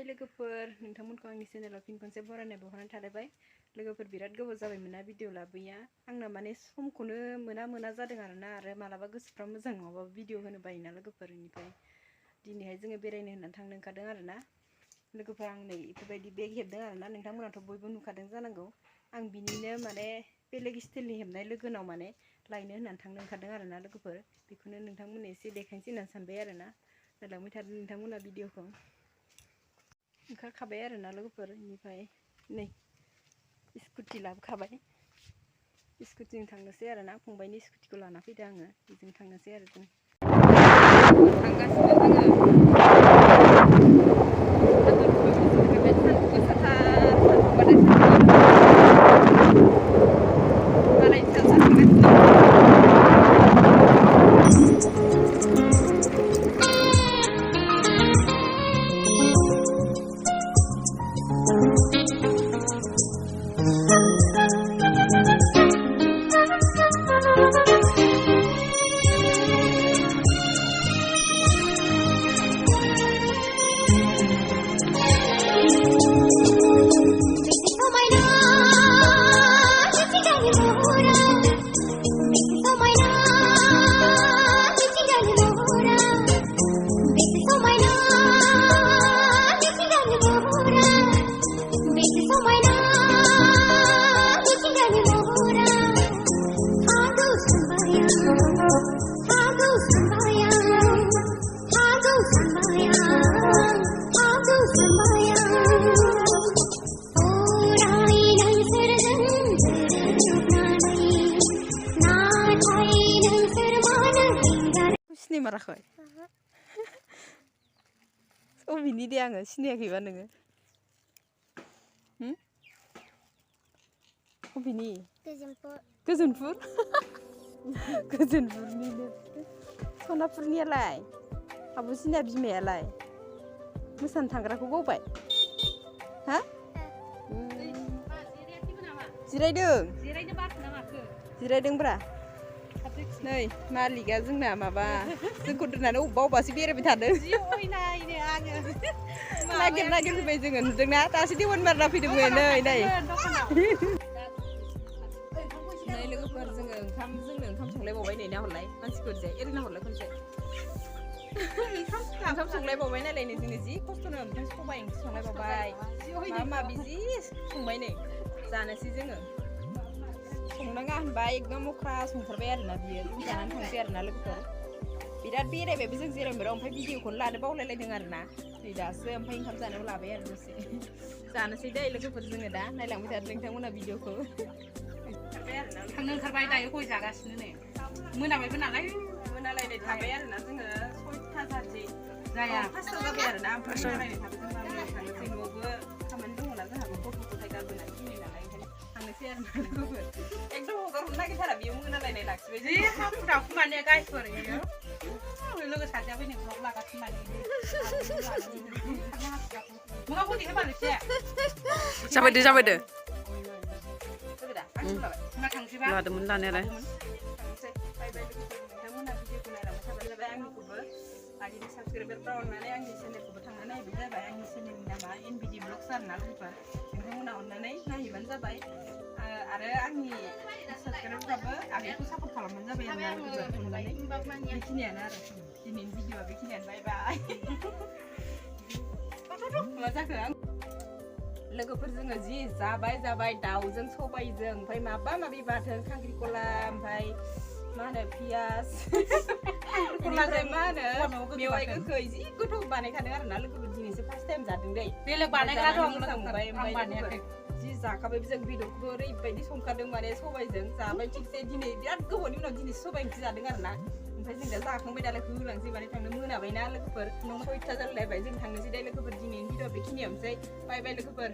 लोगोफोर नोंथांमोनखौ आंनि चेनेलाव फिन खनसे बरायनाय बावहरनाय थालायबाय लोगोफोर बिराद गोबाव जाबायमोन ना भिडिअ लाबोयैया आंना माने समखौनो मोना जादों आरोना आरो मालाबा गोसोफ्रा मोजां नङाबा भिडिअ होनो बायोना लोगोफोर इनिफ्राय दिनैहाय जोङो बेरायनो होननानै थांनो ओंखारदों आरोना लोगोफोर आं नै बेफोरबायदि बेग हेबदों आरोना नोंथांमोनाथ' बयबो नुखादों जानांगौ आं बिनिनो माने बेलेग स्टाइलनि हेबनाय लोगोनाव माने लायनो होननानै थांनो ओंखारदों आरोना लोगोफोर बेखौनो नोंथांमोननो एसे देखायनोसै होननानै सानबाय आरोना नायलांबाय थादों नोंथांमोना भिडिअखौ ओंखारखाबाय आरोना लोगोफोर इनिफ्राय नै स्कुटि लाबोखाबाय स्कुटिजों थांनोसै आरोना फंबायनि स्कुटिखौ लाना फैदो आङो बेजों थांनोसै आरो जों थांगासिनो माराखै अबेनि दे आङो सिनायाखैबा नोङो अबेनि गोजोनपुर गोजोनपुरनिनो सनापुरनियालाय आब'सिना बिमायालाय मोसानो थांग्राखौ बावबाय हा जिरायदोंब्रा नै मालिकआ जोंना माबा जोंखौ दोननानै अबावबासो बेरायबाय थादों नागिर फैबाय जोङो नुदोंना दासो देवान बारना फैदोंमोन नै लोगोफोर जोङो ओंखाम संलायबावबाय नै नाहरलाय मानसिखौ जाय ओरै नाहरलाय खनसे ओंखाम संलायबावबाय नालाय नै जोङो जि खस्थ'नो ओमफ्राय सबाइ ओंख्रि संलायबावबाय माबा माबि जि संबाय नै जानोसै जोङो संनाङा होनबाय एकदम अख्रा संथारबाय आरोना बियो जानानै थांसै आरोना लोगोफोर बिराद बेरायबायबो जों जेराव ओमफ्राय भिडिअखौनो लानो बावलायलायदों आरोना नै दासो ओमफ्राय ओंखाम जानायाव लाबाय आरो दसे जानोसै दै लोगोफोर जोङो दा नायलांबाय थादों नोंथांमोना भिडिअखौ थांनो ओंखारबाय दायो गय जागासिनो नै मोनाबायबो नालाय मोनालायनाय थाबाय आरोना जोङो 6टा जासै जाया फासता जाबाय आरोना ओमफ्राय मोनालायनाय थाबाय थांनोसै न'आवबो खामानि दङ ना जोंहाबो गथ' गथाय गारबोनानै फैनाय नालाय ओंखायनो थांनोसै आरोना लोगोफोर एकदम हगारहरनो नागिरथारा बेयो मोनालायनाय लाखिबाय जि हाखु दाखु माने गाइसफोर इयो लोगो सासेयाबो नै ब्लग लागासिनो माने मुगाखौ देखायबानो एसे जाबायदो लादोंमोन लानायालाय नोंथांमोना भिडिअखौ नायलांबाय थाबानो जाबाय आंनिखौबो आंनि साबसक्राइबारफ्रा अननानै आंनि चेनेलखौबो थांना नायबानो जाबाय आंनि चेनेलनि नामा एनबिडि ब्लग्स आरोना लोगोफोर नोंथांमोना अननानै नायहैबानो जाबाय आरो आंनि साबसक्राइबारफ्राबो आगैखौ सापर्ट खालामबानो जाबाय आरोना लोगोफोर अननानै बेखिनियानो आरो दिनैनि भिडिअआ बेखिनियानो बाय बाय मा जाखो आं लोगोफोर जोङो जि जाबाय दाउजों सबायजों ओमफ्राय माबा माबि बाथोन खांख्रिखला ओमफ्राय मा होनो पियास खांख्रिखलाजों मा होनो मेवाइ गोखै जि गोथाव बानायखादों आरोना लोगोफोर दिनैसो फार्स्ट टाइम जादों दै बेलेग बानायग्रा दं मोजां मोनबाय ओमफ्राय जि जाखाबाय जों बेदरखौबो ओरैबायदि संखादों माने सबायजों जाबाय थिगसे दिनै बिराद गोबावनि उनाव दिनै सबाय ओंख्रि जादों आरोना ओमफ्राय जों दा जाखांबाय दालाय होलांसै माने थांनो मोनाबायना लोगोफोर 6टा जालायबाय जों थांनोसै दे लोगोफोर दिनैनि भिडिअ बेखिनियावनोसै बाय बाय लोगोफोर